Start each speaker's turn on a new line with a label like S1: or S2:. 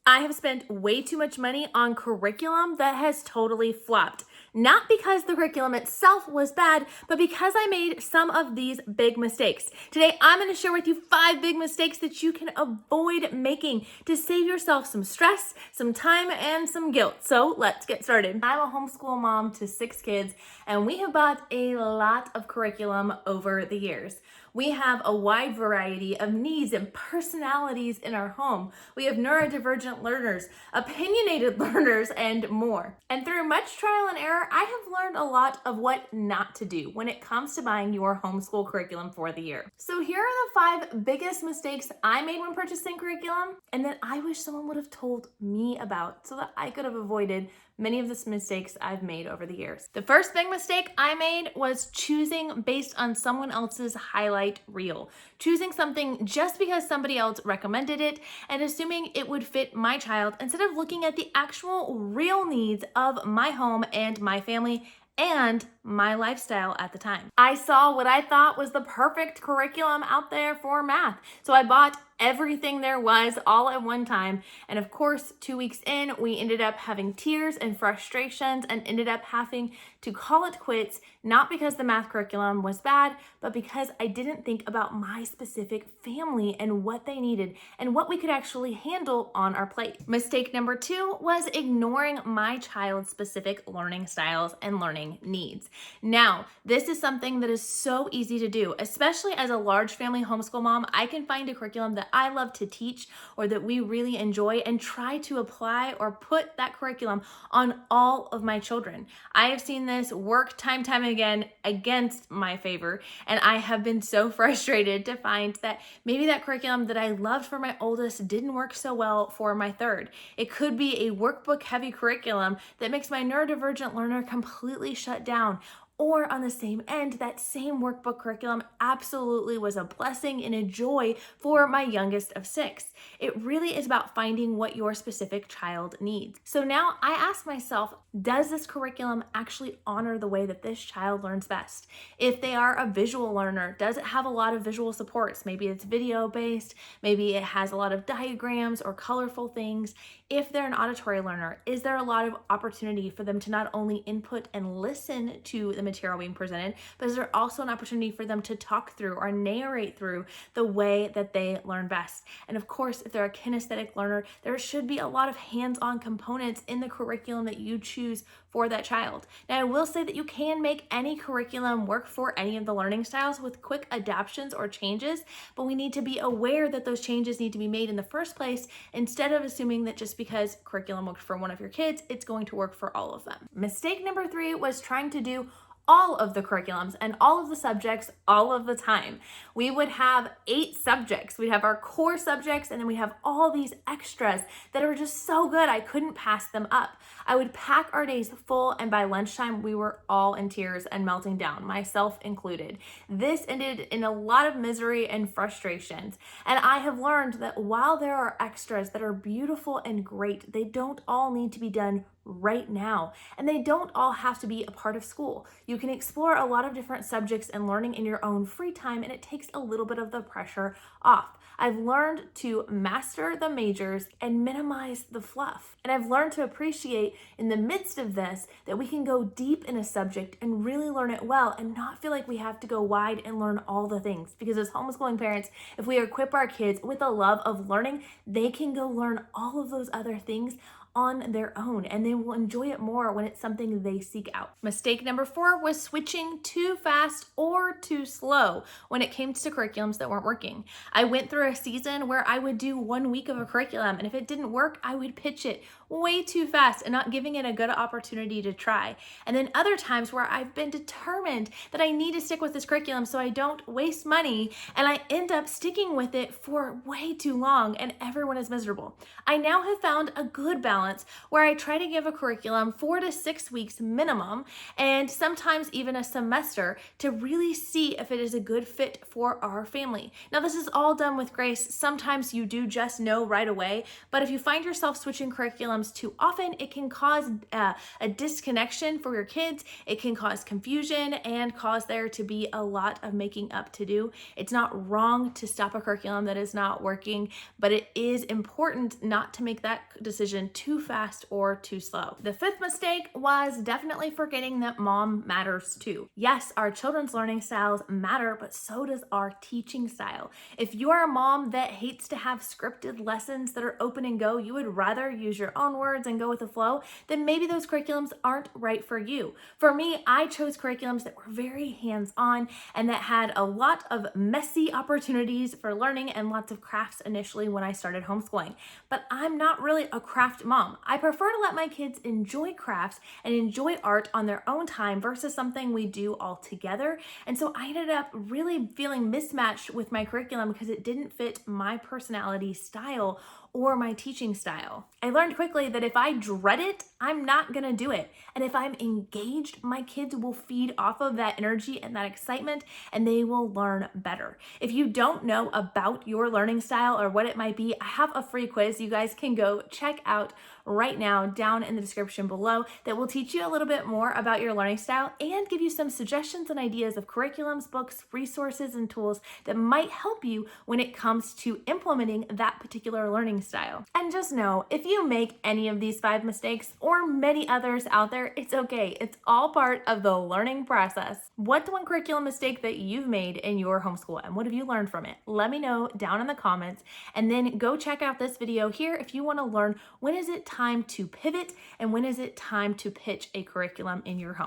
S1: I have spent way too much money on curriculum that has totally flopped. Not because the curriculum itself was bad, but because I made some of these big mistakes. Today, I'm going to share with you 5 big mistakes that you can avoid making to save yourself some stress, some time, and some guilt. So let's get started. I'm a homeschool mom to 6 kids, and we have bought a lot of curriculum over the years. We have a wide variety of needs and personalities in our home. We have neurodivergent learners, opinionated learners, and more. And through much trial and error, I have learned a lot of what not to do when it comes to buying your homeschool curriculum for the year. So here are the 5 biggest mistakes I made when purchasing curriculum, and that I wish someone would have told me about so that I could have avoided many of the mistakes I've made over the years. The first big mistake I made was choosing based on someone else's highlight reel. Choosing something just because somebody else recommended it and assuming it would fit my child instead of looking at the actual real needs of my home and my family and my lifestyle at the time. I saw what I thought was the perfect curriculum out there for math. So I bought everything there was all at one time. And of course, 2 weeks in, we ended up having tears and frustrations and ended up having to call it quits, not because the math curriculum was bad, but because I didn't think about my specific family and what they needed and what we could actually handle on our plate. Mistake number 2 was ignoring my child's specific learning styles and learning needs. Now, this is something that is so easy to do, especially as a large family homeschool mom. I can find a curriculum that I love to teach or that we really enjoy and try to apply or put that curriculum on all of my children. I have seen this work time again against my favor, and I have been so frustrated to find that maybe that curriculum that I loved for my oldest didn't work so well for my third. It could be a workbook heavy curriculum that makes my neurodivergent learner completely shut down. Or on the same end, that same workbook curriculum absolutely was a blessing and a joy for my youngest of 6. It really is about finding what your specific child needs. So now I ask myself, does this curriculum actually honor the way that this child learns best? If they are a visual learner, does it have a lot of visual supports? Maybe it's video based, maybe it has a lot of diagrams or colorful things. If they're an auditory learner, is there a lot of opportunity for them to not only input and listen to the material being presented, but is there also an opportunity for them to talk through or narrate through the way that they learn best? And of course, if they're a kinesthetic learner, there should be a lot of hands-on components in the curriculum that you choose for that child. Now, I will say that you can make any curriculum work for any of the learning styles with quick adaptations or changes, but we need to be aware that those changes need to be made in the first place instead of assuming that just because curriculum worked for one of your kids, it's going to work for all of them. Mistake number 3 was trying to do all of the curriculums and all of the subjects all of the time. We would have 8 subjects. We'd have our core subjects, and then we have all these extras that are just so good I couldn't pass them up. I would pack our days full, and by lunchtime we were all in tears and melting down, myself included. This ended in a lot of misery and frustrations. And I have learned that while there are extras that are beautiful and great, they don't all need to be done right now. And they don't all have to be a part of school. You can explore a lot of different subjects and learning in your own free time, and it takes a little bit of the pressure off. I've learned to master the majors and minimize the fluff. And I've learned to appreciate in the midst of this that we can go deep in a subject and really learn it well and not feel like we have to go wide and learn all the things. Because as homeschooling parents, if we equip our kids with a love of learning, they can go learn all of those other things on their own, and they will enjoy it more when it's something they seek out. Mistake number 4 was switching too fast or too slow when it came to curriculums that weren't working. I went through a season where I would do 1 week of a curriculum, and if it didn't work, I would pitch it way too fast and not giving it a good opportunity to try. And then other times where I've been determined that I need to stick with this curriculum so I don't waste money, and I end up sticking with it for way too long and everyone is miserable. I now have found a good balance balance where I try to give a curriculum 4 to 6 weeks minimum, and sometimes even a semester, to really see if it is a good fit for our family. Now, this is all done with grace. Sometimes you do just know right away, but if you find yourself switching curriculums too often, it can cause a disconnection for your kids. It can cause confusion and cause there to be a lot of making up to do. It's not wrong to stop a curriculum that is not working, but it is important not to make that decision too fast or too slow. The fifth mistake was definitely forgetting that mom matters too. Yes, our children's learning styles matter, but so does our teaching style. If you are a mom that hates to have scripted lessons that are open and go, you would rather use your own words and go with the flow, then maybe those curriculums aren't right for you. For me, I chose curriculums that were very hands-on and that had a lot of messy opportunities for learning and lots of crafts initially when I started homeschooling. But I'm not really a craft mom. I prefer to let my kids enjoy crafts and enjoy art on their own time versus something we do all together. And so I ended up really feeling mismatched with my curriculum because it didn't fit my personality style or my teaching style. I learned quickly that if I dread it, I'm not gonna do it. And if I'm engaged, my kids will feed off of that energy and that excitement, and they will learn better. If you don't know about your learning style or what it might be, I have a free quiz you guys can go check out right now down in the description below that will teach you a little bit more about your learning style and give you some suggestions and ideas of curriculums, books, resources, and tools that might help you when it comes to implementing that particular learning style. And just know, if you make any of these 5 mistakes or many others out there, it's okay. It's all part of the learning process. What's one curriculum mistake that you've made in your homeschool, and what have you learned from it? Let me know down in the comments, and then go check out this video here if you want to learn when is it time to pivot and when is it time to pitch a curriculum in your home.